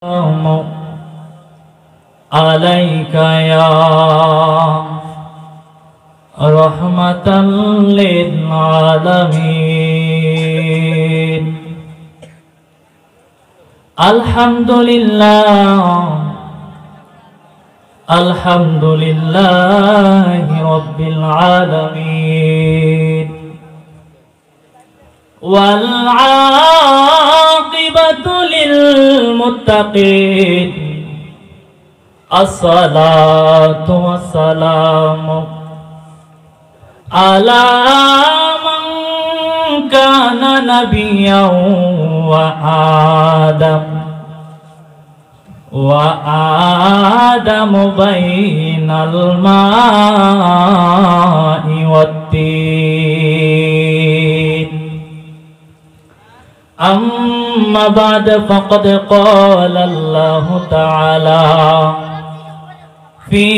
السلام عليك يا رحمة للعالمين. الحمد لله رب العالمين، والعاقبة للمتقين. الصلاة والسلام على من كان نبيا وآدم بين الماء والطين. أما بعد فقد قال الله تعالى في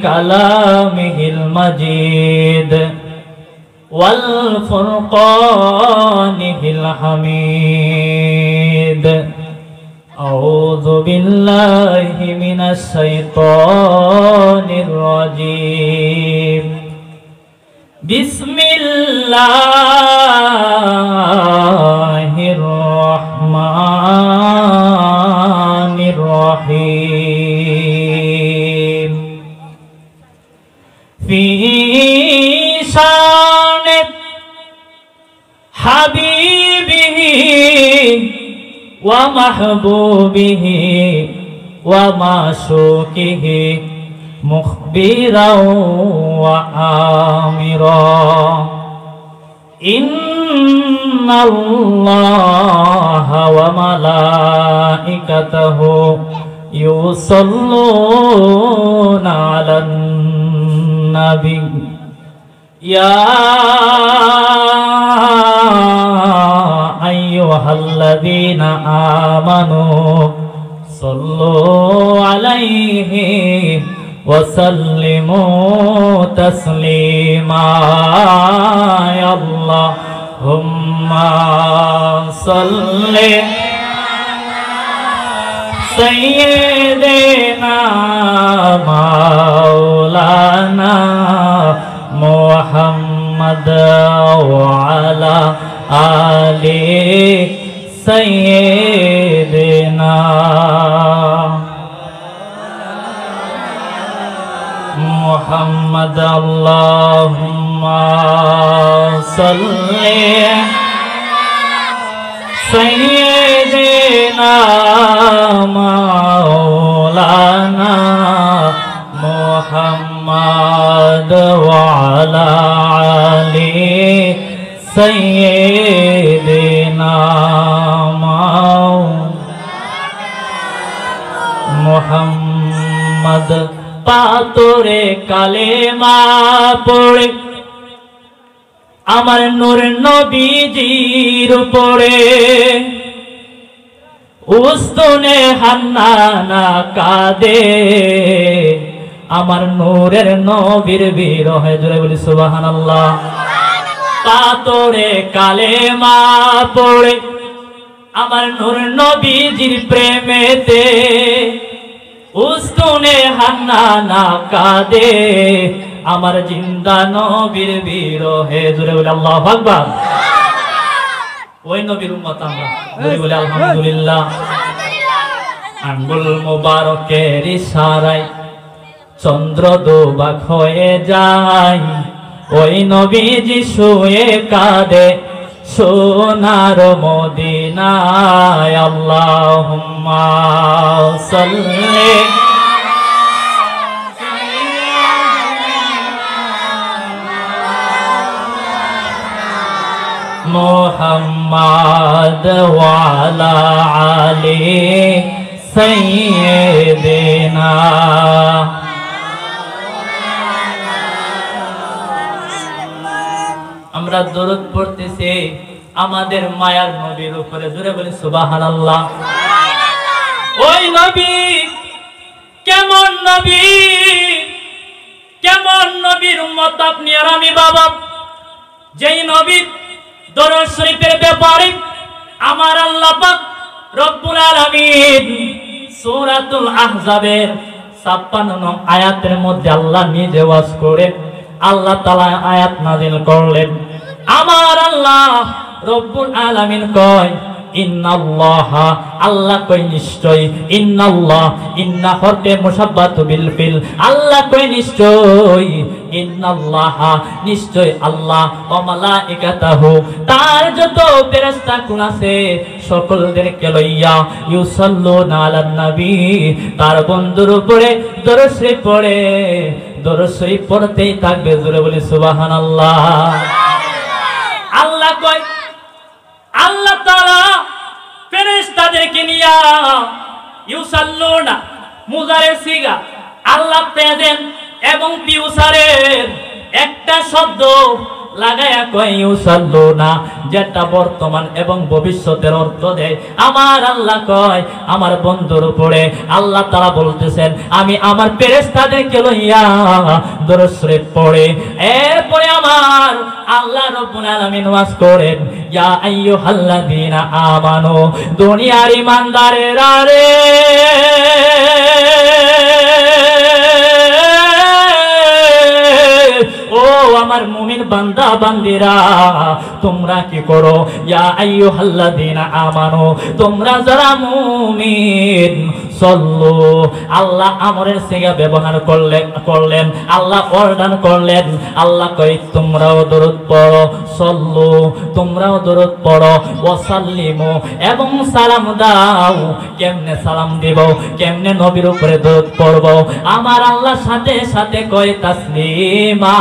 كلامه المجيد والفرقانه الحميد: أعوذ بالله من الشيطان الرجيم. بسم الله الرحمن الرحيم. في شان حبيبه ومحبوبه ومعشوقه مخبرا وآمرا: إن الله وملائكته يصلون على النبي يا أيها الذين آمنوا صلوا عليه وسلموا تسليما. يا اللهم صل سيدنا مولانا محمد وعلى آل سيدنا محمد. اللهم صل سيدنا مولانا محمد وعلى آل سيدنا محمد. পাতরে কালেমা পড়ে আমার নূর নবীজির উপরে উস্তনে হান্নানা কাঁদে আমার নূরের নবীর বিরহে। জোরে বলি সুবহানাল্লাহ। পাতরে কালেমা পড়ে আমার নূর নবীজির প্রেমেতে উস্তনে হান্নানা কাঁদে আমার জিন্দা নবীর বিরহে। জোরে বলি আল্লাহু আকবার। ওই নবীর উম্মত আমরা। জোরে বলি আলহামদুলিল্লাহ। আঙ্গুল মোবারকের ইশারায় চন্দ্র দুভাগ হয়ে যায়, ওই নবীজি শুয়ে কাঁদে সোনার মদিনায়। আল্লাহুম্মা সাল্লি মুহাম্মাদ ওয়া আলা আলি সাইয়্যিদিনা। আমরা দরুদ পড়তেছি আমাদের মায়ার নবীর উপরে। জোরে বলি সুবহানাল্লাহ। ওই নবী কেমন নবী, কেমন নবীর উম্মত আপনি আর আমি বাবা, যেই নবীর দরুদ শরীফের ব্যাপারে আমার আল্লাহ পাক রব্বুল আলামিন সূরাতুল আহজাবের 56 নং আয়াতের মধ্যে আল্লাহ নিজে ওয়াজ করে আল্লাহ তাআলা আয়াত নাযিল করলেন। আমার আল্লাহ রব্বুল আলামিন কয় ইন্নাল্লাহা, আল্লাহ কই নিশ্চয়, ইন্নাল্লাহ, ইন্না হরফে মুশাব্বাতু বিল ফিল, আল্লাহ কই নিশ্চয়, ইন্নাল্লাহা, নিশ্চয় আল্লাহ, ওয়া মালাইকাতাহু, তার যত ফেরেশতাকুল আছে সকলদেরকে লইয়া ইউসাল্লুনা আলান নবী, তার বন্ধুর উপরে দরুদ শরীফ পড়ে, দরুদ শরীফ পড়তেই থাকবে। জোরে বলি সুবহানাল্লাহ। আল্লাহ কয়, আল্লাহ তাআলা ফেরেশতাদেরকে নিয়া ইউসাল্লুনা মুজারে সিগা, আল্লাহ প্রেজেন্ট এবং ফিউচারের একটা শব্দ লাগায়া কয় ইউসাল্লুনা, যেটা বর্তমান এবং ভবিষ্যতের অর্থ দেয়। আমার আল্লাহ কয় আমার বন্ধুর উপরে আল্লাহ তাআলা বলতেছেন আমি আমার ফেরেশতাদেরকে লইয়া দরুদ শরীফ পড়ে, এরপরে আমার আল্লাহ রব্বুল আলামিন ওয়াজ করেন ইয়া আইয়ুহাল্লাযীনা আমানু, দুনিয়ার ঈমানদারেরা রে, ও আমার মুমিন বান্দা বান্দিরা, তোমরা কি করো, ইয়া আইয়ুহাল্লাযীনা আমানু, তোমরা যারা মুমিন, সল্লু, আল্লাহ আমরের সিগা ব্যবহার করলেন, আল্লাহ অর্ডার করলেন, আল্লাহ কই তোমরাও দরুদ পড়ো, সল্লু, তোমরাও দরুদ পড়ো, ওয়াসাল্লিমু, এবং সালাম দাও। কেমনে সালাম দিব, কেমনে নবীর উপরে দরুদ পড়ব? আমার আল্লাহ সাথে সাথে কয় তাসলিমা,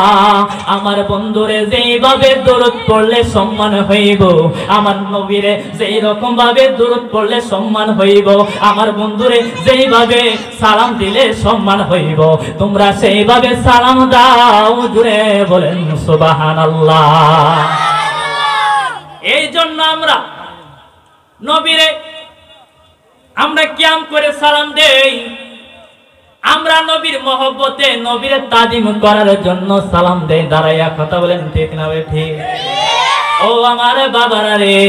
আমার বন্ধুরে যেইভাবে দরুদ পড়লে সম্মান হইব, আমার নবীরে যেই রকম ভাবে দরুদ পড়লে সম্মান হইব, আমার বন্ধুরে যেইভাবে সালাম দিলে সম্মান হইব, তোমরা সেইভাবে সালাম দাও। জুড়ে বলেন সুবহানাল্লাহ। এই জন্য আমরা নবীরে আমরা কিয়াম করে সালাম দেই, আমরা নবীর মহব্বতে নবীর তাজিম করার জন্য সালাম দেই দাঁড়াইয়া। কথা বলেন ঠিক না ঠিক? ও আমার বাবারা রে,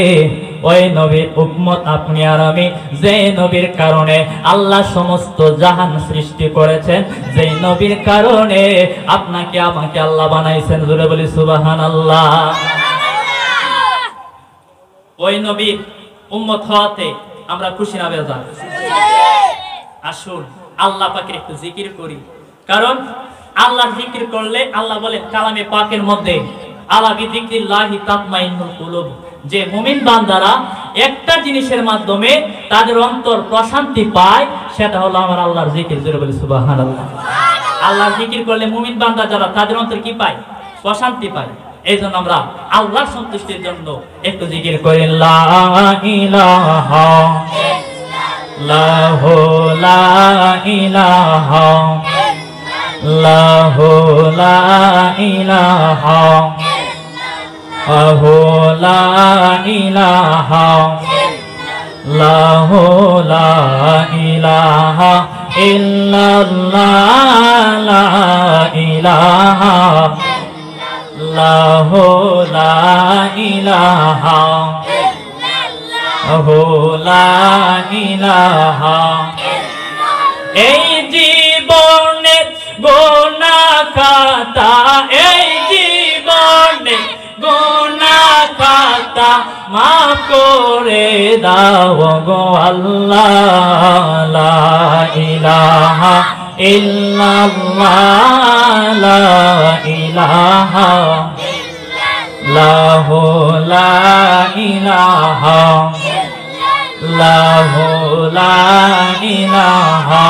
ওই নবীর উম্মত আপনি আর আমি, যে নবীর কারণে আল্লাহ সমস্ত জাহান সৃষ্টি করেছেন, যে নবীর কারণে আপনাকে আমাকে আল্লাহ বানাইছেন। জোরে বলি সুবহানাল্লাহ। ওই নবীর উম্মত হওয়াতে আমরা খুশি না বেজার? আসুন আল্লাহ পাকের একটু জিকির করি, কারণ আল্লাহর জিকির করলে আল্লাহ বলেন কালামে পাকের মধ্যে আলা বিযিকরিল্লাহি তাতমাইন্নুল কুলুব, যে মুমিন বান্দারা একটা জিনিসের মাধ্যমে তাদের অন্তর প্রশান্তি পায়, সেটা হলো আমার আল্লাহর জিকির। জোরে বলি সুবহানাল্লাহ। আল্লাহর জিকির করলে মুমিন বান্দা যারা তাদের অন্তর কি পায়? প্রশান্তি পায়। এই জন্য আমরা আল্লাহর সন্তুষ্টির জন্য একটু জিকির করি, লা ইলাহা ইল্লাল্লাহু, লা ইলাহা ইল্লাল্লাহু, লা ইলাহা ইল্লাল্লাহু, লা ইলাহা ইল্লাল্লাহু, লা ইলাহা ইল্লাল্লাহ, লা ইলাহা ইল্লাল্লাহু, লা ইলাহা ইল্লাল্লাহু, লা ইলাহা। এই জীবনে গুনাহ খাতা, এই জীবনে গুনাহ খাতা মাফ করে দাও গো আল্লাহ, লা ইলাহা ইল্লাল্লাহ, লা ইলাহা ইল্লাল্লাহু, লা ইলাহা ইল্লাল্লাহু, লা ইলাহা।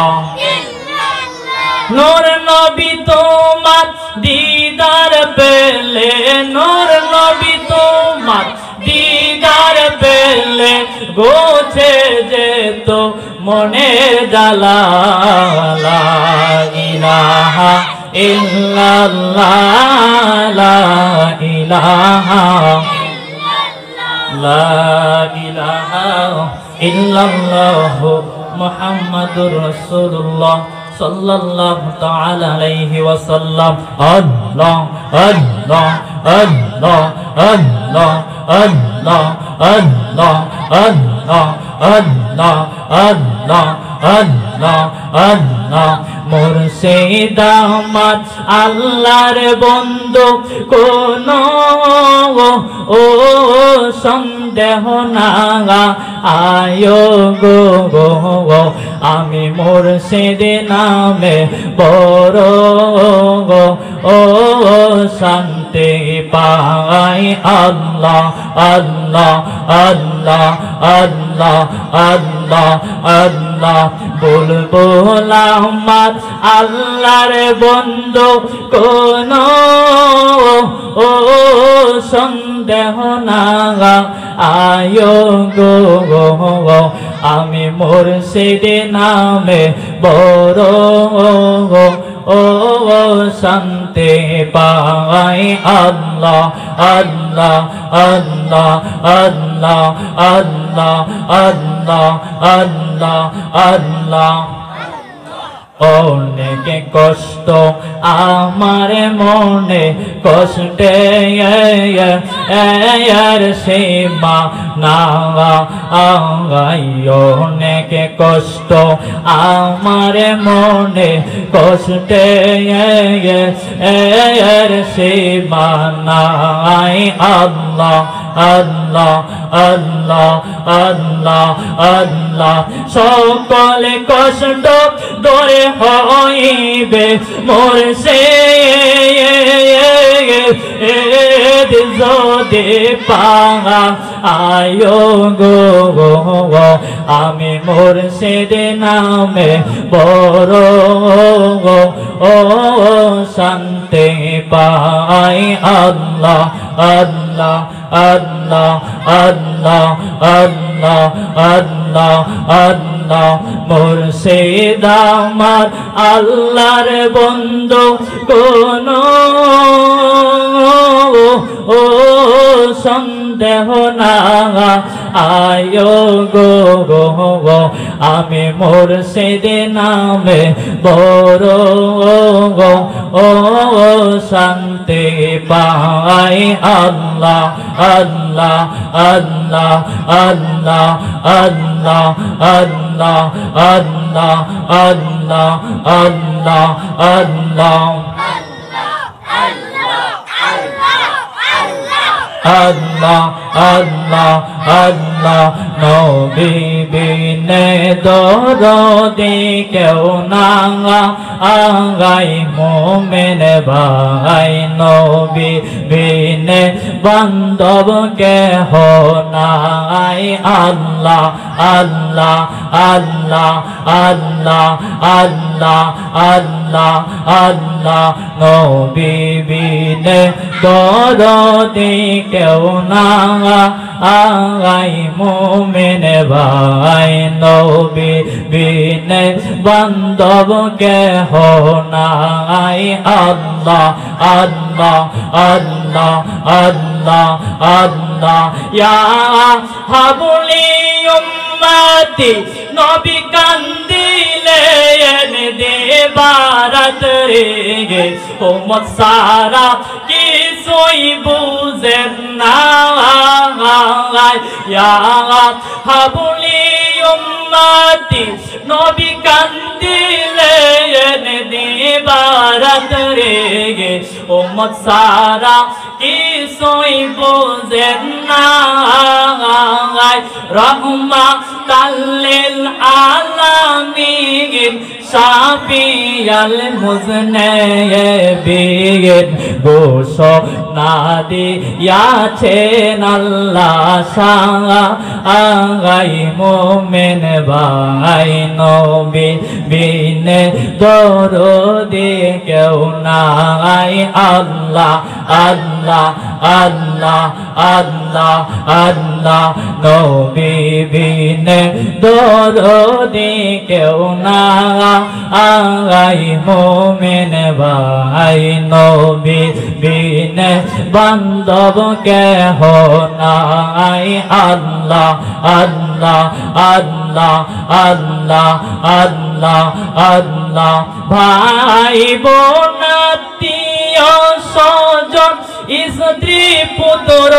নূর নবী তোমার দিদার পেলে, নূর নবী তোমার দিদার পেলে গোছে যেত মনের জ্বালা, লা ইলাহা ইল্লাল্লাহ, লা ইলাহা লা ইলাহা ইল্লাল্লাহু মুহাম্মাদুর রাসূলুল্লাহ সাল্লাল্লাহু তাআলা আলাইহি ওয়াসাল্লাম। আল্লাহ আল্লাহ আল্লাহ আল্লাহ আল্লাহ আল্লাহ আল্লাহ আল্লাহ আল্লাহ আল্লাহ আল্লাহ মুর্শিদ আমার আল্লাহর বন্ধু কোনো ও সন্দেহ না আয়ো গো আমি মুর্শিদ নামে বড় ও শান্তি পাই আল্লাহ আল্লাহ আল্লাহ আল্লাহ আল্লাহ আল্লাহ বুলবুল আমার আল্লাহর বন্ধু কোনো ও সন্দেহ না আয়ো গো আমি মুর্শিদ নামে বড় ও শান্তি পাই আল্লাহ আল্লাহ আল্লাহ আল্লাহ আল্লাহ আল্লাহ আল্লাহ আল্লাহ অনেক কষ্ট আমার মনে কষ্টে সীমা না অনেক কষ্ট আমার মনে কষ্টে সীমা নাই আল্লাহ আল্লাহ আল্লাহ আল্লাহ আল্লাহ সকল কষ্ট দূরে হইবে মুর্শিদ যদি পাওয়া আয়ো গো আমি মুর্শিদ নামে বড় ও শান্তি পাই আল্লাহ আল্লাহ আল্লাহ আল্লাহ আল্লাহ আল্লাহ আল্লাহ মুর্শিদ আমার আল্লাহর বন্ধু কোনো ও সন্দেহ না আয়ো গো আমি মুর্শিদ নামে বড় ও শান্তি পাই আল্লাহ আল্লাহ আল্লাহ আল্লাহ আল্লাহ আল্লাহ আল্লাহ আল্লাহ আল্লাহ আল্লাহ আল্লাহ আল্লাহ আল্লাহ নবী বিনে দরদি কেউ না আগাই মোমেন ভাই নবী বিনে বান্ধব কেহ নাই আল্লাহ আল্লাহ আল্লাহ আল্লাহ আল্লাহ আল্লাহ আল্লাহ নবী বিনে দরদি কেউ না আগাই মোমেন ভাই নবী বিনে বান্ধব কেহ নাই আল্লাহ আল্লাহ আল্লাহ আল্লাহ আল্লাহ ইয়া হাবলি উম্মতি নবী কান্দিলে এনে দেবারাত রে উম্মত সারা কিছুই বুঝেন না ইয়া হাবলি উম্মতি নবী কান্দিলে এনে দেবারাত রে উম্মত সারা কিছুই বুঝেন না রহমাতাল লিল আলামিন শাফিয়াল মুজনিবিন ঘোষণা দিয়াছেন আল্লাহ সাঙ্গাই মোমেন ভাই নবী বিনে দরদি কেউ নাই আল্লাহ আল্লাহ আল্লাহ আল্লাহ আল্লাহ নবী বিনে দরদি কেউ নাই মোমেন ভাই নবী বিনে বান্ধব কেহ নাই আল্লাহ আল্লাহ আল্লাহ আল্লাহ আল্লাহ আল্লাহ ভাই বোন আত্মীয় স্বজন স্ত্রী পুত্র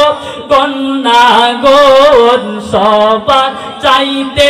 কন্যা গণ সবার চাইতে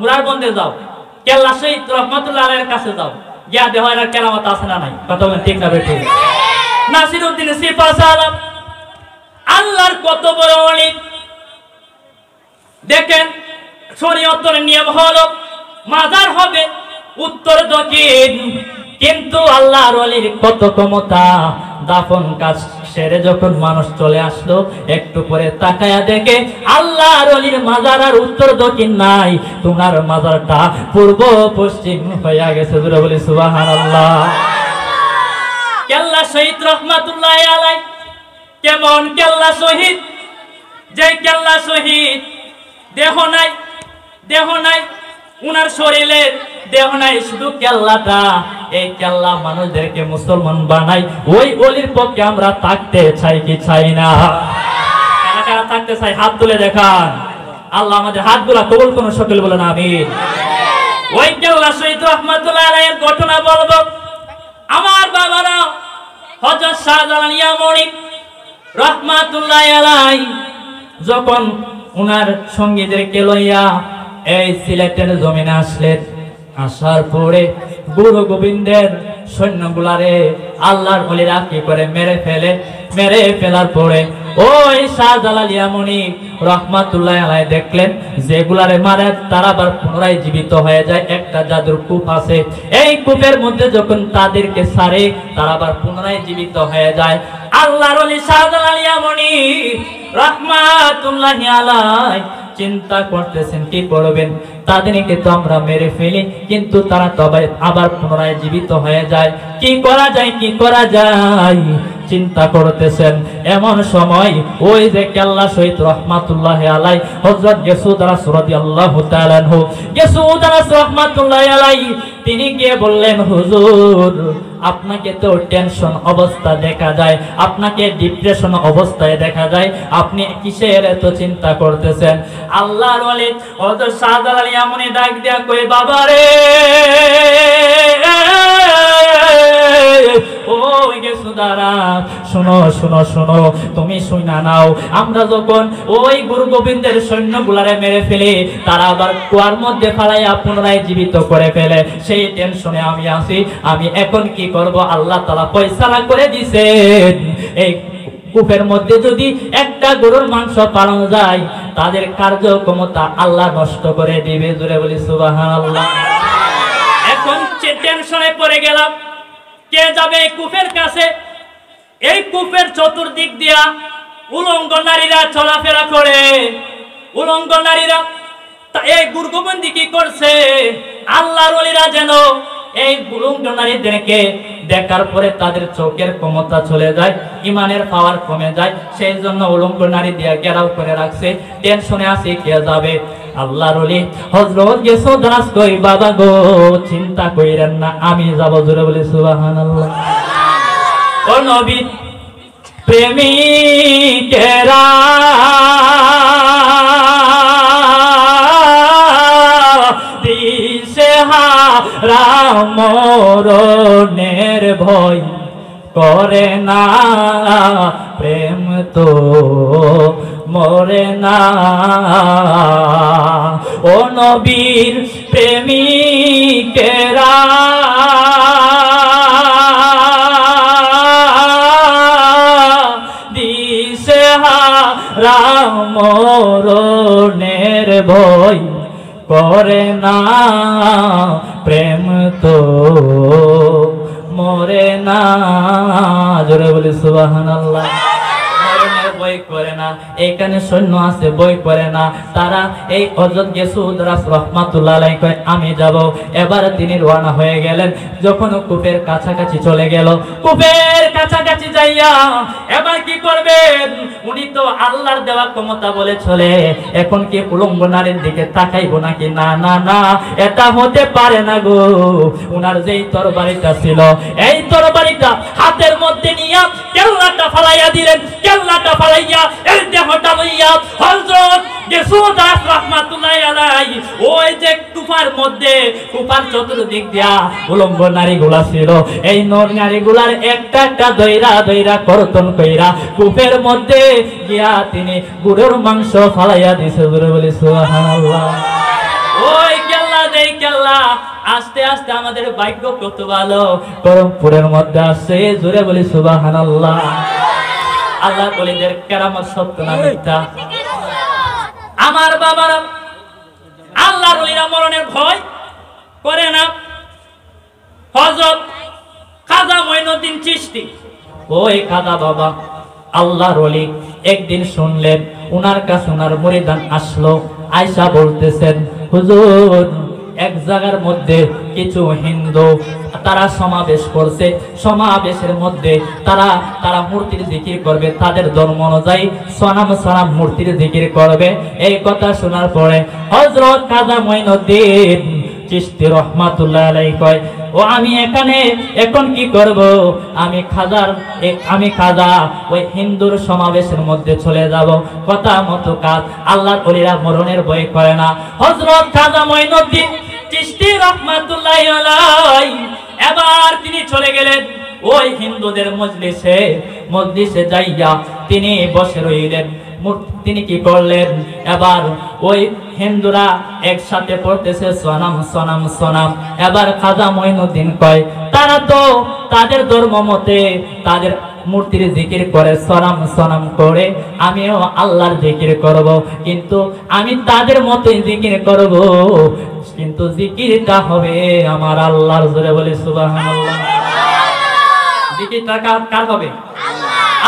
মুরারবন্দে যাও, কেল্লা শহীদ রহমাতুল্লাহ আলাইহির কাছে যাও, গিয়া দেহ এর কেরামত আছে না নাই? কথা বলেন ঠিক না বেঠিক? নাসিরউদ্দিন সিপাহসালার আল্লাহর কত বড় ওলি। দেখেন শরীয়তের নিয়ম হলো মাজার হবে উত্তর দক্ষিণ, কিন্তু আল্লাহর ওলির কত ক্ষমতা। দাফন কাজ সেরে যখন মানুষ চলে আসলো, একটু পরে তাকায়া দেখে আল্লাহর ওলির মাজার আর উত্তর দক্ষিণ নাই, তোমার মাজারটা পূর্ব পশ্চিম হইয়া গেছে। জোরে বলি সুবহানাল্লাহ। কেল্লা শহীদ রহমাতুল্লাহ আলাইহি কেমন কেল্লা শহীদ, যে কেল্লা শহীদ দেহ নাই, দেহ নাই উনার শরীরে, দেহ নাই শুধু কেল্লাটা। এই কেল্লা মানুষদেরকে মুসলমান বানাই। ওই ওলির পক্ষে আমরা থাকতে চাই কি চাই না? কারা কারা থাকতে চাই হাত তুলে দেখান। আল্লাহ আমাদের হাতগুলা কবুল করুন, সকলে বলেন আমিন। ওই কেল্লা শহীদ রহমাতুল্লাহ আলাইহির ঘটনা বলবো। আমার বাবারা হযরত শাহজালাল ইয়ামানি রহমাতুল্লাহ আলাইহি যখন উনার সঙ্গীদেরকে লইয়া এই সিলেটের জমিনে আসলেন, আসার পরে গুরু গোবিন্দের সৈন্যগুলারে আল্লাহর ওলিরা কি করে মেরে ফেলে। মেরে ফেলার পরে ওই শাহজালাল ইয়ামানি রহমাতুল্লাহ আলাইহি দেখলেন যেগুলারে মারে তারা আবার পুনরায় জীবিত হয়ে যায়। একটা জাদুর কূপ আছে, এই কূপের মধ্যে যখন তাদেরকে ছাড়ে তারা আবার পুনরায় জীবিত হয়ে যায়। আল্লাহর ওলি শাহজালাল ইয়ামানি রহমাতুল্লাহ আলাইহি চিন্তা করতেছেন কি করবেন, তাদেরকে তো আমরা মেরে ফেলি কিন্তু তারা তবে আবার পুনরায় জীবিত হয়ে যায়, কি করা যায় কি করা যায় চিন্তা করতেছেন। এমন সময় ওই যে কেল্লা শহীদ রহমাতুল্লাহ আলাইহি হযরত গিয়াসউদ রাদিয়াল্লাহু তাআলা আনহু, গিয়াসউদ রহমাতুল্লাহ আলাইহি তিনি গিয়ে বললেন, হুজুর আপনাকে তো টেনশন অবস্থা দেখা যায়, আপনাকে ডিপ্রেশন অবস্থায় দেখা যায়, আপনি কিসের এত চিন্তা করতেছেন? আল্লাহর ওলি হযরত শাহজালাল ইয়ামানি ডাক দিয়া কই, বাবা রে ও গেসুদারা শোনো শোনো শোনো, তুমি শুনা নাও। আমরা যখন ওই গুরু গোবিন্দের সৈন্যগুলারে মেরে ফেলি তারা আবার কুয়ার মধ্যে ফালাইয়া পুনরায় জীবিত করে ফেলে, সেই টেনশনে আমি আছি। আমি এখন কি করব? আল্লাহ তাআলা ফয়সালা করে দিয়েছেন এই কূপের মধ্যে যদি একটা গরুর মাংস পালন যায় তাদের কার্যক্ষমতা আল্লাহ নষ্ট করে দিবে। জোরে বলি সুবহানাল্লাহ। এখন টেনশনে পড়ে গেলাম, কে যাবে এই কূপের কাছে? এই কূপের চতুর্দিক দিয়া উলঙ্গ নারীরা চলাফেরা করে। উলঙ্গ নারীরা এই গুরুগোবিন্দ কি করছে? আল্লাহর ওলিরা যেন এই উলঙ্গ নারীদেরকে দেখার পরে তাদের চোখের ক্ষমতা চলে যায়, ইমানের পাওয়ার কমে যায়, সেই জন্য উলঙ্গ নারী দিয়ে ঘেরাও করে রাখছে। টেনশনে আছে কে যাবে? আল্লাহর ওলি হযরত গিয়াসউদ কই, বাবা গো চিন্তা কইরেন না, আমি যাব। জোরে বলি সুবহানাল্লাহ। ও নবী প্রেমিকেরা দিশেহারা মরণের ভয় করে না, প্রেম তো মরে না। ও নবীর প্রেমিকেরা দিশেহারা মরণের ভয় করে না, প্রেম তো মরে না। জোরে বলি সুবহানাল্লাহ। বই করে না, এইখানে সৈন্য আছে বই করে না। তারা এই হযরত গিয়াসউদ রাহমাতুল্লাহ আলাইহি কয় আমি যাব। এবার তিনি রওনা হয়ে গেলেন। যখন কূপের কাছাকাছি চলে গেল, কূপের কাছাকাছি যাইয়া এবার কি করবেন? উনি তো আল্লাহর দেওয়া ক্ষমতা বলে চলে, এখন কি উলঙ্গ নারীর দিকে তাকাইবো নাকি? না না না, এটা হতে পারে না গো। উনার যেই তরবারিটা ছিল এই তরবারিটা হাতের মধ্যে নিয়া কেল্লাটা ফালাইয়া দিলেন। কেল্লাটা ফালাইয়া এই দেহটা লইয়া হযরত গিয়াসউদ রাহমাতুল্লাহ আলাইহি ওই যে কূপার মধ্যে, কূপার চতুর্দিক দিয়া উলঙ্গ নারীগুলা ছিল, এই নর নারীগুলার একটা একটা দইরা দইরা কর্তন কইরা কূপের মধ্যে গিয়া তিনি গরুর মাংস ফালাইয়া দিছে। জোরে বলি সুবহানাল্লাহ। ওই আল্লাহ আস্তে আস্তে আমাদের ভাগ্য কত ভালো, করমপুরের মধ্যে আসছে, জোরে বলি সুবহানাল্লাহ। আল্লাহ ওলিদের কেরামত সত্য না মিথ্যা? আমার বাবারা, আল্লাহর ওলিরা মরণের ভয় করে না। হযরত খাজা মঈনুদ্দিন চিশতি, ওই খাজা বাবা আল্লাহর ওলি, একদিন শুনলেন উনার কাছে উনার মুরিদান আসলো, আয়েশা বলতেছেন হুজুর এক জায়গার মধ্যে কিছু হিন্দু তারা সমাবেশ করছে, সমাবেশের মধ্যে তারা মূর্তির জিকির করবে, তাদের ধর্ম অনুযায়ী সনাম মূর্তির জিকির করবে। এই কথা শোনার পরে হযরত খাজা মঈনুদ্দিন চিশতি রহমাতুল্লাহ আলাইহি কয়, ও আমি এখানে এখন কি করব? আমি খাজা ওই হিন্দুর সমাবেশের মধ্যে চলে যাব। কথা মতো কাজ। আল্লাহর ওলিরা মরণের ভয় করে না। হযরত খাজা মঈনুদ্দিন চিশতি রহমাতুল্লাহ আলাইহি এবার তিনি চলে গেলেন ওই হিন্দুদের মজলিসে যাইয়া তিনি বসে রইলেন। তিনি কি করলেন? এবার ওই হিন্দুরা একসাথে পড়তেছে সনাম সনাম সনাম। এবার খাজা মঈনুদ্দিন কয়, তারা তো তাদের ধর্ম মতে তাদের মূর্তির জিকির করে, সনাম সনাম করে, আমিও আল্লাহর জিকির করব, কিন্তু আমি তাদের মতোই জিকির করব, কিন্তু জিকিরটা হবে আমার আল্লাহর। জোরে বলি সুবহানাল্লাহ। জিকিরটা কার হবে?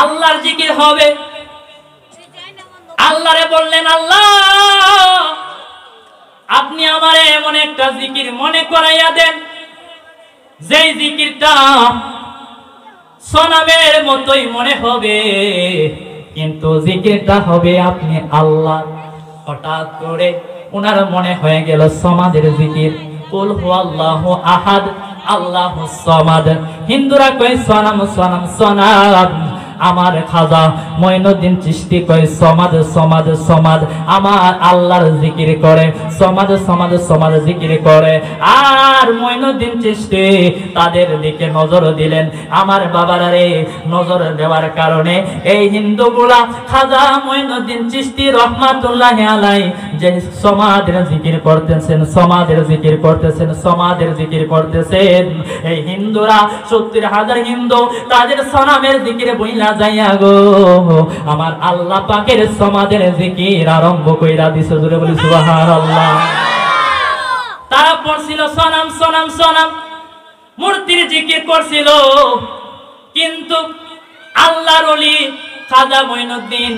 আল্লাহর জিকির হবে। আল্লাহরে বললেন, আল্লাহ আপনি আমারে এমন একটা জিকির মনে করাইয়া দেন যেই জিকিরটা সনামের মতোই মনে হবে, কিন্তু জিকিরটা হবে আপনি আল্লাহ। হঠাৎ করে ওনার মনে হয়ে গেল সমাদের জিকির, কুল হুয়াল্লাহু আহাদ আল্লাহুস সামাদ। হিন্দুরা কয় সনাম সনাম সনাম, আমার খাজা মঈনুদ্দিন চিশতি কয় সমাদ সমাদ সমাদ, আমার আল্লাহর জিকির করে, সমাদ সমাদ সমাদ জিকির করে। আর মঈনুদ্দিন চিশতি তাদের দিকে নজর দিলেন। আমার বাবারা রে, নজর দেওয়ার কারণে এই হিন্দুগুলা খাজা মঈনুদ্দিন চিশতি রহমাতুল্লাহি আলাইহি যে সমাদের জিকির করতেছেন, সমাদের জিকির করতেছেন, সমাদের জিকির করতেছেন, এই হিন্দুরা ৭০,০০০ হিন্দু তাদের সনামের জিকির বইলা যাইয়া গো আমার আল্লাহ পাকের সমাদের জিকির আরম্ভ কইরা দিছে। জোরে বলি সুবহানাল্লাহ। তারা পড়ছিল সনাম সনাম সনাম, মূর্তির জিকির করছিল, কিন্তু আল্লাহর ওলি খাজা মঈনুদ্দিন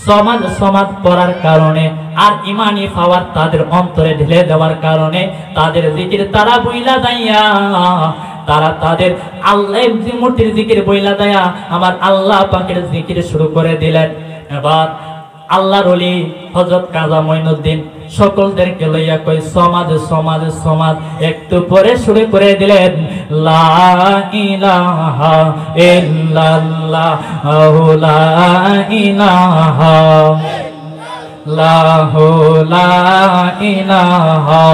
সমাদ সমাদ পড়ার কারণে আর ইমানি পাওয়ার তাদের অন্তরে ঢেলে দেওয়ার কারণে তাদের জিকির তারা বইলা যাইয়া তারা তাদের আল্লাহ মূর্তির জিকির বইলা দেয়া আমার আল্লাহ পাকের জিকির শুরু করে দিলেন। এবার আল্লাহর ওলি হযরত খাজা মঈনুদ্দিন সকলদেরকে লইয়া কই সমাদ সমাদ সমাদ। একটু পরে শুরু করে দিলেন লা ইলাহা ইল্লাল্লাহ লা ইলাহা লাহু লা ইলাহা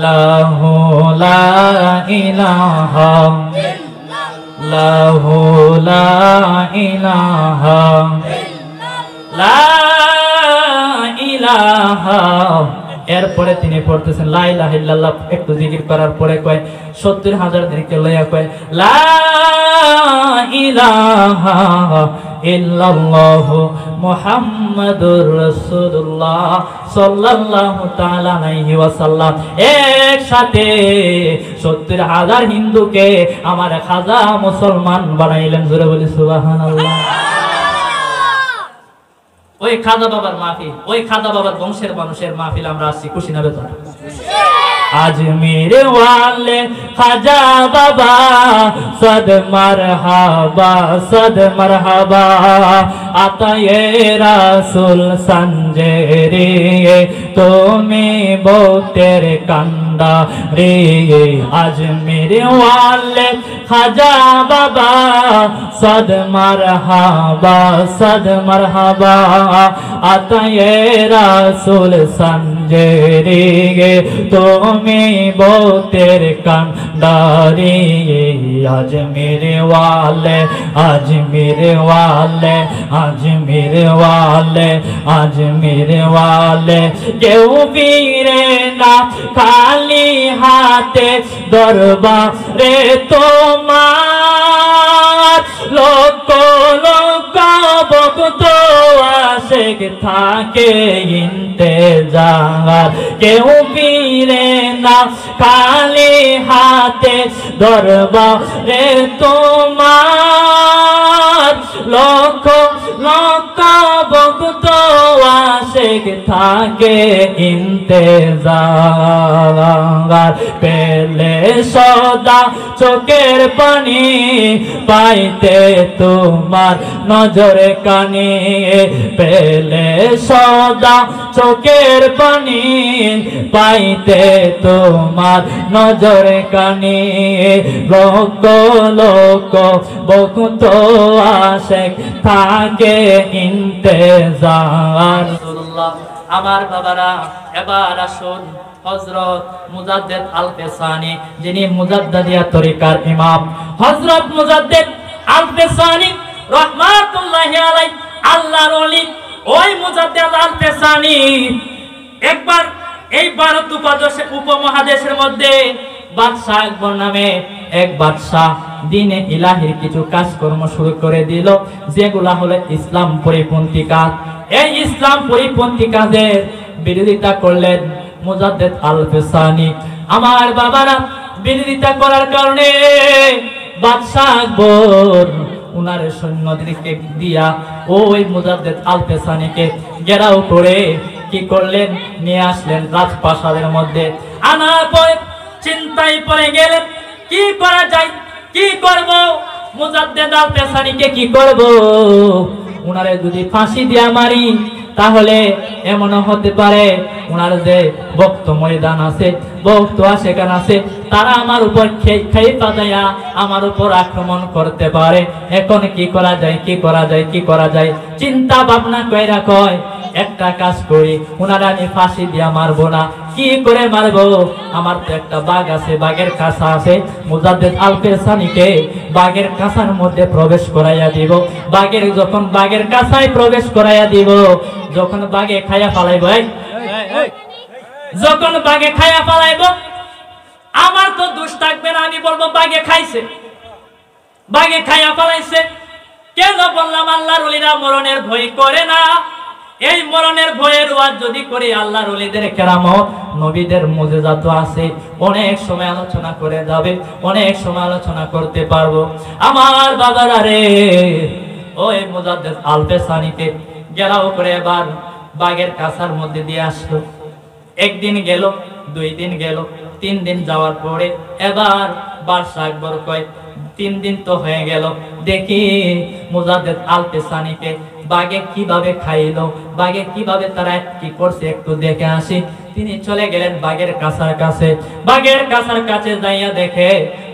লাহু লা ইলাহা লাহু লা ইলাহা লা ইলাহা। এরপরে তিনি পড়তেছেন লা ইলাহা ইল্লাল্লাহ। একটু জিকির করার পরে কয় ৭০,০০০ দিনকে লইয়া কয় লা ইলাহা ইল্লাল্লাহু মুহাম্মাদুর রাসূলুল্লাহ সাল্লাল্লাহু তাআলা আলাইহি ওয়াসাল্লাম। একসাথে ৭০,০০০ হিন্দুকে আমার খাজা মুসলমান বানাইলেন। জোরে বলি সুবহানাল্লাহ। ওই খাজা বাবার মাহফিল, ওই খাজা বাবার বংশের মানুষের মাহফিল আমরা আসছি, খুশি না বেতন? আজমির ওয়ালে খাজা বাবা সদ মারহাবা সদ মারহাবা আতায়ে রাসূল সঞ্জেরি তুমি বৌতের কান্ড কান্ডারে আজমির ওয়ালে খাজা বাবা সদ মারহাবা আতায়ে রাসূল সঞ্জেরে তুমি বতের কান্ডারে আজমির ওয়ালে আজমির ওয়ালে আজমির ওয়ালে আজমির ওয়ালে কেউ ফিরে না খালি হাতে দরবারে তোমার লোক লোক ভক্ত আশিক থাকে ইন্তেজার কেউ ফিরে না খালি হাতে দরবারে তোমার লক্ষ লক্ষ ভক্ত আশিক থাকে ইন্তেজার পেলে সদা চোখের পানি পাইতে তোমার নজরে কানে পেলে সদা চোখের পানি পাইতে তোমার নজরে কানে লোক লোক ভক্ত আশিক থাকে ইন্তেজার। আমার বাবারা এবার আসুন হযরত মুজাদ্দিদ আল পেসানি যিনি মুজাদ্দিদিয়া তরিকার ইমাম হযরত মুজাদ্দিদ আল পেসানি রাহমাতুল্লাহি আলাইহি আল্লাহর ওলি ওই মুজাদ্দিদ আল পেসানি একবার এই ভারত উপমহাদেশের মধ্যে বাদশাহ আকবর নামে এক বাদশাহ দিনে ইলাহির কিছু কাজকর্ম শুরু করে দিল যেগুলা হলো ইসলাম পরিপন্থী কাজ। এই ইসলাম পরিপন্থী কাজের বিরোধিতা করলেন মুজাদ্দিদ আল পেসানি। আমার বাবারা বিরোধিতা করার কারণে বাদশাহ আকবর উনার সৈন্যদেরকে দিয়া ওই মুজাদ্দিদ আল পেসানিকে ঘেরাও করে কি করলেন নিয়ে আসলেন রাজপ্রাসাদের মধ্যে। আনার পর চিন্তায় পড়ে গেলেন কি করা যায়, কি করব, মুজাদ্দিদ আল পেসানিকে কি করব, উনারে যদি ফাঁসি দিয়া মারি তাহলে এমনও হতে পারে উনার যে ভক্ত ময়দান আছে ভক্ত আশেকান আছে তারা আমার উপর খেয়ে পাতাইয়া আমার উপর আক্রমণ করতে পারে। এখন কি করা যায়, কি করা যায়, কি করা যায়, চিন্তা ভাবনা কইরা কয় একটা কাজ করি, উনারা আমি ফাঁসি দিয়া মারবো না, কি করে মারবো, আমার তো একটা বাঘ আছে, বাঘের কাঁচা আছে, মুজাদ্দিদ আল পেসানিকে বাঘের কাঁচার মধ্যে প্রবেশ করাইয়া দিব। যখন বাঘের কাঁচায় প্রবেশ করাইয়া দিব, যখন বাঘে খাইয়া ফালাইব, যখন বাঘে খাইয়া ফালাইব আমার তো দোষ থাকবে না, আমি বলবো বাঘে খাইছে, বাঘে খাইয়া ফালাইছে। কেন বললাম আল্লাহর ওলিরা মরণের ভয় করে না। এই মরণের ভয়ের ওয়াজ যদি করি আল্লাহর ওলিদের কেরামত নবীদের মুজিজা তো আছে, অনেক সময় আলোচনা করে যাবে, অনেক সময় আলোচনা করতে পারবো। আমার বাবারা রে, ওই মুজাদ্দিদ আল পেসানিকে ঘেরাও করে এবার বাঘের কাছার মধ্যে দিয়ে আসলো। একদিন গেল, 2 দিন গেল, 3 দিন যাওয়ার পরে এবার বাদশাহ আকবর কয় 3 দিন তো হয়ে গেল, দেখি মুজাদ্দিদ আল পেসানিকে বাঘে কিভাবে খাইলো, বাঘে কিভাবে তারা কি করছে একটু দেখে আসি। তিনি চলে গেলেন বাঘের কাছার কাছে। বাঘের কাছার কাছে যাইয়া দেখে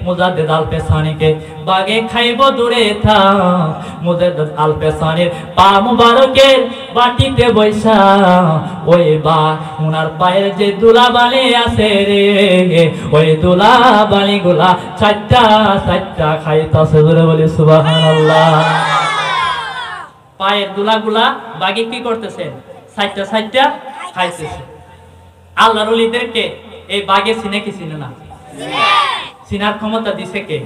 মুজাদ্দিদ আল পেসানিকে বাঘে খাইব দূরে থাক, মুজাদ্দিদ আল পেসানির পা মুবারকের বাটিতে বৈশা ওই বাঘ উনার পায়ের যে ধুলাবালি আছে রে, ওই ধুলাবালি গুলা চারটা চারটা খাইতাছে। জোরে বলি সুবহানাল্লাহ। পায়ের ধুলাগুলা বাঘে কি করতেছে, চারটা চারটা খাইতেছে। আল্লাহর ওলিদেরকে এই বাঘে চিনে কি চিনে না? চিনার ক্ষমতা দিছে কে?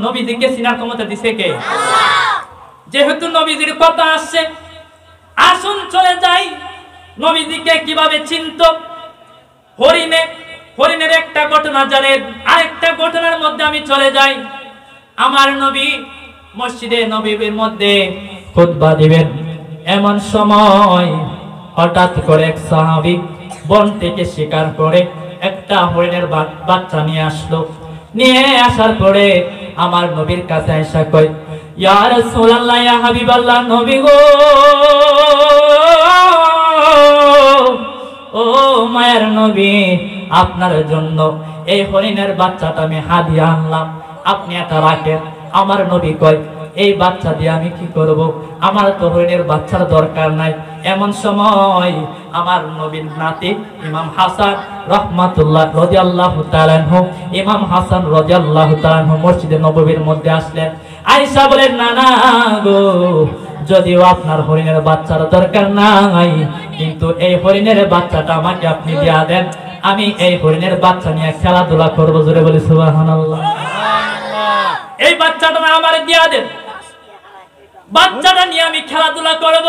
নবীজিকে চিনার ক্ষমতা দিছে কে? যেহেতু নবীজির কথা আসছে, আসুন চলে যাই নবীজিকে কিভাবে চিনত। হরিণের একটা ঘটনা জানেন, আরেকটা ঘটনার মধ্যে আমি চলে যাই। আমার নবী মসজিদে নববীর মধ্যে খুতবা দিবেন, এমন সময় হঠাৎ করে এক সাহাবী বন থেকে শিকার করে একটা হরিণের বাচ্চা নিয়ে আসলো। নিয়ে আসার পরে আমার নবীর কাছে এসে কয়, ইয়া রাসূলুল্লাহ, ইয়া হাবিবাল্লাহ, নবী গো, ও মায়ের নবী, আপনার জন্য এই হরিণের বাচ্চাটা আমি হাদিয়া আনলাম, আপনি এটা রাখেন। আমার নবী কয় এই বাচ্চা দিয়ে আমি কি করব, আমার তো হরিণের বাচ্চার দরকার নাই। এমন সময় আমার নবীর নাতি ইমাম হাসান রাহমাতুল্লাহ রাদিয়াল্লাহু তাআলা আনহু, ইমাম হাসান রাদিয়াল্লাহু তাআলা আনহু মসজিদে নববীর মধ্যে আসলেন। আয়েশা বলেন নানা গো, যদিও আপনার হরিণের বাচ্চার দরকার নাই, কিন্তু এই হরিণের বাচ্চাটা আমাকে আপনি দিয়া দেন, আমি এই হরিণের বাচ্চা নিয়ে খেলাধুলা করবো। জোরে বলি সুবহানাল্লাহ। এই বাচ্চাটা আমার দিয়া দেন, বাচ্চাটা নিয়ে আমি খেলাধুলা করব।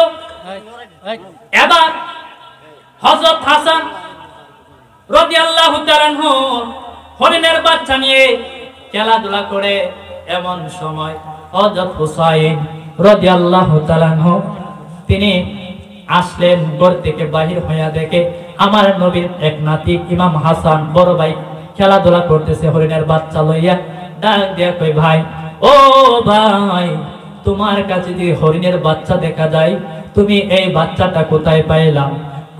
এবার হযরত হাসান রাদিয়াল্লাহু তাআলা আনহু হরিণের বাচ্চা নিয়ে খেলাধুলা করে এমন সময় হযরত হুসাইন রাদিয়াল্লাহু তাআলা আনহু তিনি আসলেন। ঘর থেকে বাহির হইয়া দেখে আমার নবীর এক নাতি ইমাম হাসান বড় ভাই খেলাধুলা করতেছে হরিণের বাচ্চা লইয়া। ডাক দিয়া কই ভাই, ও ভাই, তোমার কাছে যে হরিণের বাচ্চা দেখা যায়, তুমি এই বাচ্চাটা কোথায় পাইলাম?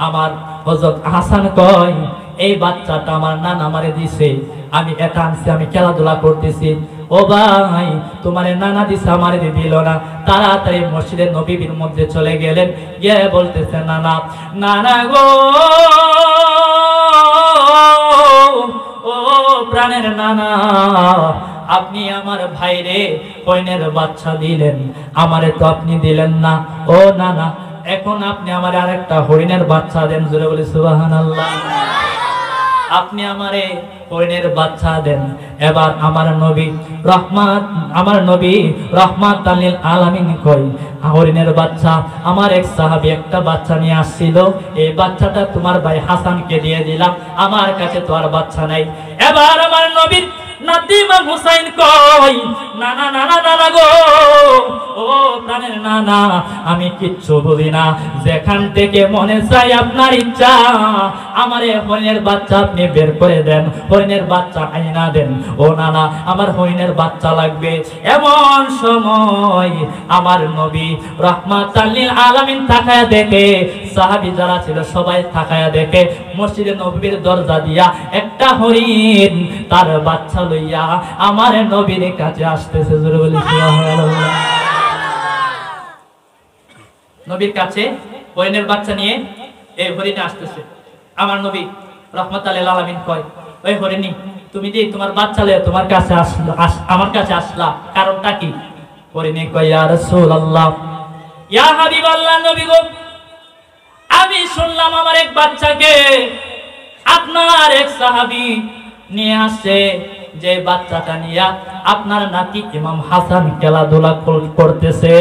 আমার হযরত হাসান কয় এই বাচ্চাটা আমার নানা আমারে দিছে, আমি এটা আনছি, আমি খেলাধুলা করতেছি। ও ভাই, তোমার নানা দিছে আমারে দিল না। তাড়াতাড়ি মসজিদের নববীর মধ্যে চলে গেলেন, গিয়ে বলতেছে নানা, নানা গো, ও প্রাণের নানা, আপনি আমার ভাইরে হরিণের বাচ্চা দিলেন, আমারে তো আপনি দিলেন না। ও নানা, এখন আপনি আমার আরেকটা হরিণের বাচ্চা দেন। জোরে বলি সুবহানাল্লাহ। আপনি আমারে হরিণের বাচ্চা দেন। এবার আমার নবী রহমাত লিল আলামিন কই হরিণের বাচ্চা আমার এক সাহাবী একটা বাচ্চা নিয়ে আসছিল, এই বাচ্চাটা তোমার ভাই হাসানকে দিয়ে দিলাম, আমার কাছে তো আর বাচ্চা নাই। এবার আমার নবীর নাতি ইমাম হুসাইন কই নানা নানা নানা গো, ও প্রাণের নানা, আমি কিচ্ছু বলি না, যেখান থেকে মনে চাই আপনার ইচ্ছা, আমারে হরিণের বাচ্চা আপনি বের করে দেন, হরিণের বাচ্চা আইনা দেন। ও নানা, আমার হরিণের বাচ্চা লাগবে। এমন সময় আমার নবী রাহমাতাল লিল আলামিন তাকায়া দেখে, সাহাবী যারা ছিল সবাই তাকায়া দেখে, মসজিদে নববীর দরজা দিয়া একটা হরিণ তার বাচ্চা লইয়া আমার নবীর কাছে আসতেছে। জোরে বলি সুবহানাল্লাহ। নবীর কাছে হরিণের বাচ্চা নিয়ে এই হরিণ আসতেছে। আমার নবী রাহমাতাল লিল আলামিন কয়, ওই হরিণী, তুমি যে তোমার বাচ্চা লইয়া তোমার কাছে আসলো, আমার কাছে আসলা, কারণটা কি? হরিণী কয়, ইয়া রাসূলুল্লাহ, ইয়া হাবিবাল্লাহ, নবী গো, আমি শুনলাম আমার এক বাচ্চাকে আপনার এক সাহাবী নিয়ে আসছে, যে বাচ্চাটা নিয়ে আপনার নাতি ইমাম হাসান খেলাধুলা করতেছে,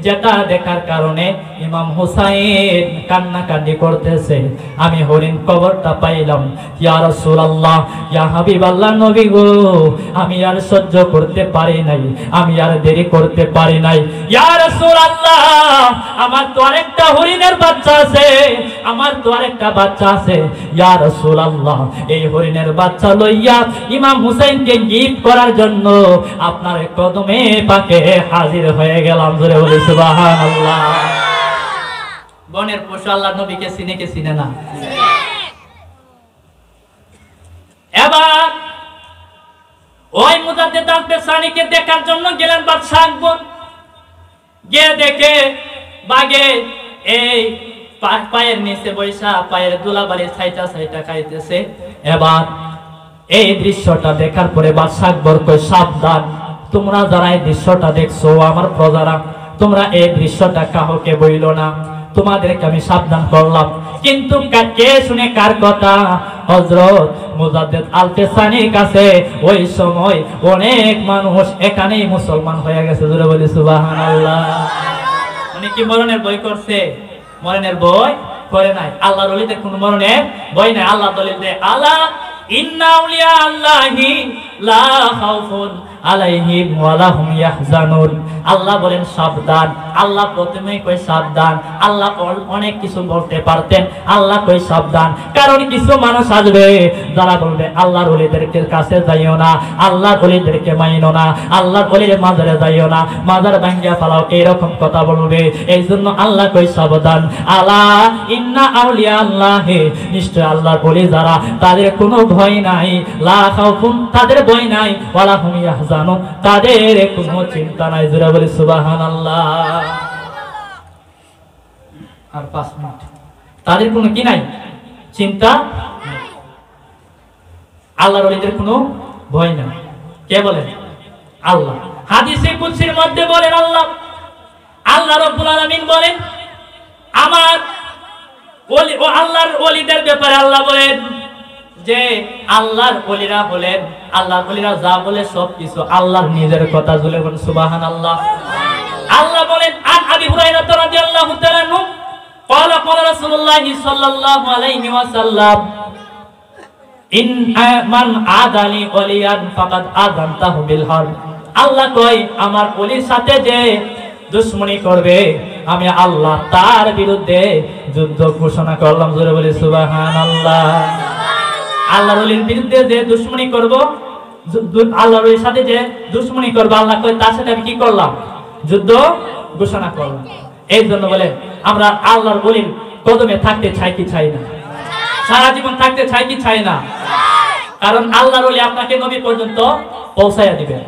যেটা দেখার কারণে ইমাম হুসাইন কান্নাকাটি করতেছে। আমি হরিণ কবরটা পাইলাম। ইয়া রাসূলুল্লাহ, ইয়া হাবিবাল্লাহ, নবী গো, আমি আর সহ্য করতে পারি নাই, আমি আর দেরি করতে পারি নাই। ইয়া রাসূলুল্লাহ, আমার তো আরেকটা হরিণের বাচ্চা আছে, আমার তো আরেকটা বাচ্চা আছে। ইয়া রাসূলুল্লাহ, এই হরিণের বাচ্চা লইয়া ইমাম হুসাইনকে গিফট করার জন্য আপনার কদমে পাকে হাজির হয়ে গেলাম। জোরে বলি সুবহানাল্লাহ। বনের পশু আল্লাহর নবীকে চিনে কে চিনে না? এবার ওই মুজাদ্দিদ আল-ফিসানিকে দেখার জন্য গেলেন বাদশা আকবর। গিয়ে দেখে বাগে এই পায়ের নিচে বৈশা পায়ের দুলাবাড়ি ছাইটা ছাইটা খাইতেছে। এবার এই দৃশ্যটা দেখার পরে বাদশা আকবর কই, সাবধান, তোমরা যারা এই দৃশ্যটা দেখছো আমার প্রজারা, তোমরা এই দৃশ্যটা কাউকে বইলো না, তোমাদেরকে আমি সাবধান করলাম। কিন্তু কে শুনে কার কথা? হযরত মুজাদ্দিদ আল-ফিসানির কাছে ওই সময় অনেক মানুষ এখানেই মুসলমান হয়ে গেছে। জোরে বলি সুবহানাল্লাহ। উনি কি মরণের ভয় করছে? মরণের ভয় করে নাই। আল্লাহর ওলিদের কোনো মরণের ভয় নাই। আল্লাহ দলিল দেয়, আল্লাহ ইন্না আউলিয়া আল্লাহি লা খাউফুন আলাইহিম ওয়া লাহুম ইয়াহজানুন। আল্লাহ বলেন সাবধান। আল্লাহ প্রথমেই কই সাবধান। আল্লাহ অনেক কিছু বলতে পারতেন, আল্লাহ কই সাবধান। কারণ কিছু মানুষ আসবে যারা বলবে আল্লাহর ওলিদেরকে কাছে যাইও না, আল্লাহর ওলিদেরকে মাইনো না, আল্লাহর ওলির মাজারে যাইও না, মাজার ভাঙ্গিয়া ফেলাও, এরকম কথা বলবে। এই জন্য আল্লাহ কই সাবধান। আলা ইন্না আউলিয়া আল্লাহে, নিশ্চয় আল্লাহর ওলি যারা তাদের কোনো ভয় নাই, লা খাউফুন তাদের ভয় নাই, ওয়ালা হুম ইয়াহজানুন তাদের কোনো চিন্তা নাই। জোরে বলি সুবহানাল্লাহ। আর 5 মিনিট। তাদের কোনো কি নাই? চিন্তা নাই। আল্লাহর ওলিদের কোনো ভয় নাই। কে বলেন? আল্লাহ। হাদিসে কুদসির মধ্যে বলেন আল্লাহ রাব্বুল আলামিন বলেন, আমার ওলি ও আল্লাহর ওলিদের ব্যাপারে আল্লাহ বলেন যে আল্লাহর ওলিরা বলেন, আল্লাহর ওলিরা যা বলে সব কিছু আল্লাহর নিজের কথা। জুলে বলেন সুবহানাল্লাহ। আল্লাহ বলেন আন আবি হুরায়রা রাদিয়াল্লাহু তাআলা আনহু قال قال رسول الله صلى الله عليه وسلم ইন মান আদালি ওলিয়ান ফাকাদ আযানতাহু বিল হারব। আল্লাহ কয় আমার ওলির সাথে যে দুশমনি করবে আমি আল্লাহ তার বিরুদ্ধে যুদ্ধ ঘোষণা করলাম। জোরে বলি সুবহানাল্লাহ। আল্লাহর ওলির বিরুদ্ধে যে দুশমনি করব, আল্লাহর ওলির সাথে যে দুশমনি করব, আল্লাহ কয় তার সাথে আমি কি করলাম? যুদ্ধ ঘোষণা করলাম। এই জন্য বলে আমরা আল্লাহর ওলির কদমে থাকতে চাই কি চাই না? সারা জীবন থাকতে চাই কি চাই না? কারণ আল্লাহর ওলি আপনাকে নবী পর্যন্ত পৌঁছায়া দিবেন।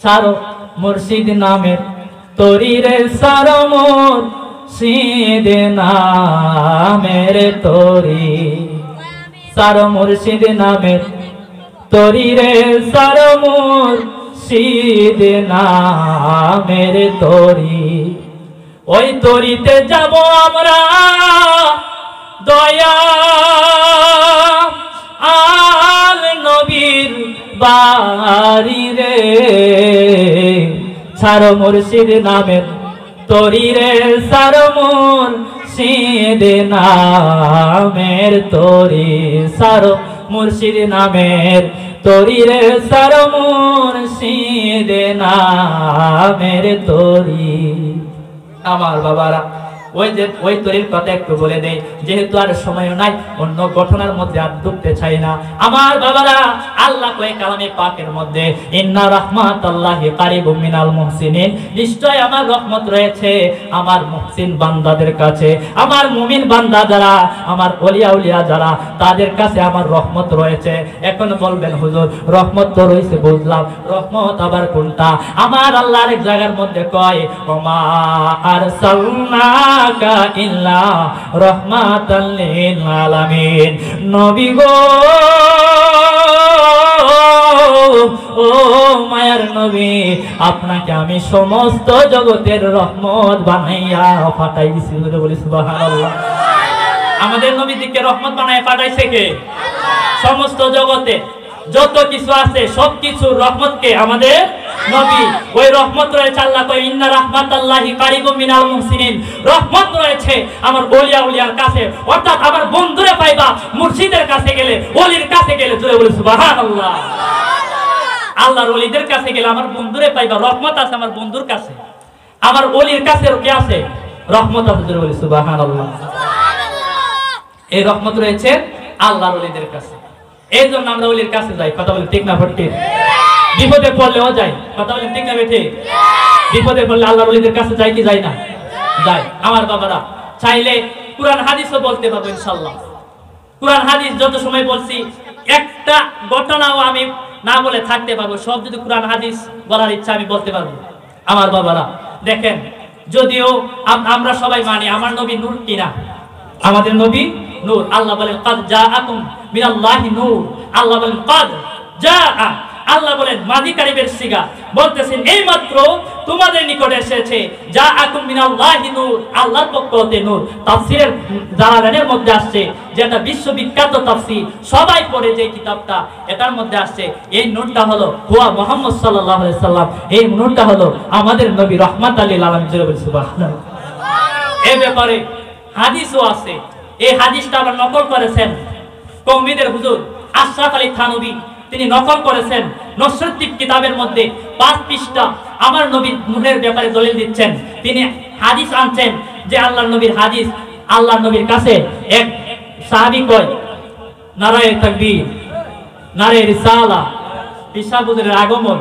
সারো মুর্শিদ নামের তরিরে, সারো মুর্শিদ নামের তরি, সারো মুর্শিদ নামের তরিরে, সারো মুর্শিদ নামের তরি। ওই তরিতে যাব আমরা দয়া আল নবীর বাড়ি রে, সারো মুর্শিদ নামের তরি রে, সারো মুর্শিদ নামের তরি, সারো মুর্শিদ নামের তরি রে, সারো মুর্শিদ নামের তরি। আমার বাবারা ওই তরির কথা একটু বলে দেই, যেহেতু আর সময় নাই, অন্য ঘটনার মধ্যে আর ডুবতে চাই না। আমার বাবারা আল্লাহ কয় কালামে পাকের মধ্যে ইন্না রাহমাতাল্লাহি কারিবুম মিনাল মুহসিনিন, নিশ্চয় আমার রহমত রয়েছে আমার মুহসিন বান্দাদের কাছে। আমার মুমিন বান্দা যারা, আমার ওলিয়া উলিয়া যারা, তাদের কাছে আমার রহমত রয়েছে। এখন বলবেন হুজুর রহমত তো রয়েছে বুঝলাম, রহমত আবার কোনটা? আমার আল্লাহ আরেক জায়গার মধ্যে কয় ওমা আরসালনা ইল্লা রাহমাতাল লিল আলামিন। নবী গো, ও মায়ার নবী, আপনাকে আমি সমস্ত জগতের রহমত বানাইয়া পাঠাইছি। বলি সুবহানাল্লাহ। আমাদের নবীকে রহমত বানাইয়া পাঠাইছে কে? সমস্ত জগতে যত কিছু আছে সব কিছুর রহমতকে আমাদের নবী। ওই রহমত রয়েছে, আল্লাহ কয় ইন্না রাহমাতাল্লাহি কারিবুম মিনাল মুহসিনিন, রহমত রয়েছে আমার ওলিয়া উলিয়ার কাছে, অর্থাৎ আমার বন্ধুরে পাইবা মুর্শিদের কাছে গেলে, ওলির কাছে গেলে। জোরে বলি সুবহানাল্লাহ। আল্লাহর ওলিদের কাছে গেলে আমার বন্ধুরে পাইবা, রহমত আছে আমার বন্ধুর কাছে, আমার ওলির কাছে কি আছে? রহমত আছে। জোরে বলি সুবহানাল্লাহ। এই রহমত রয়েছে আল্লাহর ওলিদের কাছে। এই জন্য আমরা ওলির কাছে যাই। কথা বলি ঠিক না ভর্তি? বিপদে পড়লেও যাই। কথা বলি ঠিক না বেঠি? বিপদে পড়লে আল্লাহর ওলিদের কাছে যাই কি যাই না? যাই। আমার বাবারা চাইলে কুরআন হাদিসও বলতে পারবো ইনশাআল্লাহ। কুরআন হাদিস যত সময় বলছি একটা ঘটনাও আমি না বলে থাকতে পারবো। সব যদি কুরআন হাদিস বলার ইচ্ছা আমি বলতে পারবো। আমার বাবারা দেখেন, যদিও আমরা সবাই মানি আমার নবী নূর কিনা, আমাদের নবী নূর। আল্লাহ বলেন কাদ জাআকুম মিনাল্লাহি নূর। আল্লাহ বলেন কাদ জাআ, আল্লাহ বলেন মাদি কারিবের সিগা, বলতেছেন এই মাত্র তোমাদের নিকটে এসেছে জাআকুম মিনাল্লাহি নূর, আল্লাহর পক্ষ হতে নূর। তাফসীরের জালালাইনের মধ্যে আসছে, যেটা বিশ্ববিখ্যাত তাফসীর, সবাই পড়ে যে কিতাবটা, এটার মধ্যে আসছে এই নূরটা হলো হুয়া মুহাম্মদ সাল্লাল্লাহু আলাইহি সাল্লাম। এই নূরটা হলো আমাদের নবী রাহমাতাল লিল আলামিন। সুবহানাল্লাহ। এই ব্যাপারে হাদিসও আছে। এই হাদিসটা আবার নকল করেছেন কওমিদের হুজুর আশরাফ আলী থানভী তিনি নকল করেছেন। নসরুদ্দিন কিতাবের মধ্যে 5 পৃষ্ঠা আমার নবীর নূরের ব্যাপারে দলিল দিচ্ছেন। তিনি হাদিস আনছেন যে আল্লাহর নবীর হাদিস, আল্লাহর নবীর কাছে এক সাহাবী কয়, নারায়ে তাকবীর, নারায়ে রিসালা, পিসাবুদের আগমন।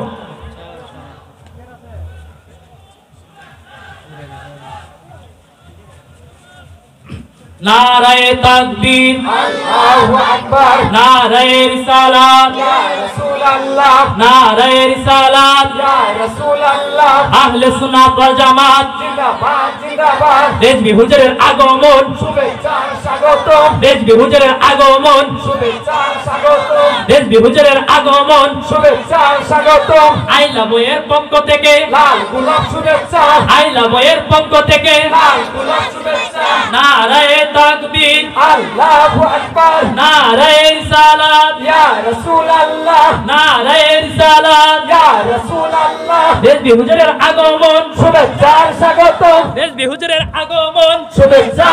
নারায়ে তাকবীর, আল্লাহু আকবার, নারায়ে রিসালাত, ইয়া রাসূলুল্লাহ, নারায়ে রিসালাত। ইয়া রাসূলুল্লাহ, আহলে সুন্নাত ওয়াল জামাত, জিন্দাবাদ জিন্দাবাদ, রেজভী হুজুরের আগমন, শুভেচ্ছা স্বাগতম, রেজভী হুজুরের আগমন, শুভেচ্ছা স্বাগতম, রেজভী হুজুরের আগমন। শুভেচ্ছা স্বাগতম, আইলা বইয়ের পক্ষ থেকে, লাল গোলাপ শুভেচ্ছা, আইলা বইয়ের পক্ষ থেকে লাল গোলাপ শুভেচ্ছা, নারায়ে তাকবীর, আল্লাহু আকবার, নারায়ে রিসালাত, ইয়া রাসূলুল্লাহ, নারায়ে রিসালাত। ইয়া রাসূলুল্লাহ, রেজভী হুজুরের আগমন, শুভেচ্ছা স্বাগতম, রেজভী হুজুরের আগমন, শুভেচ্ছা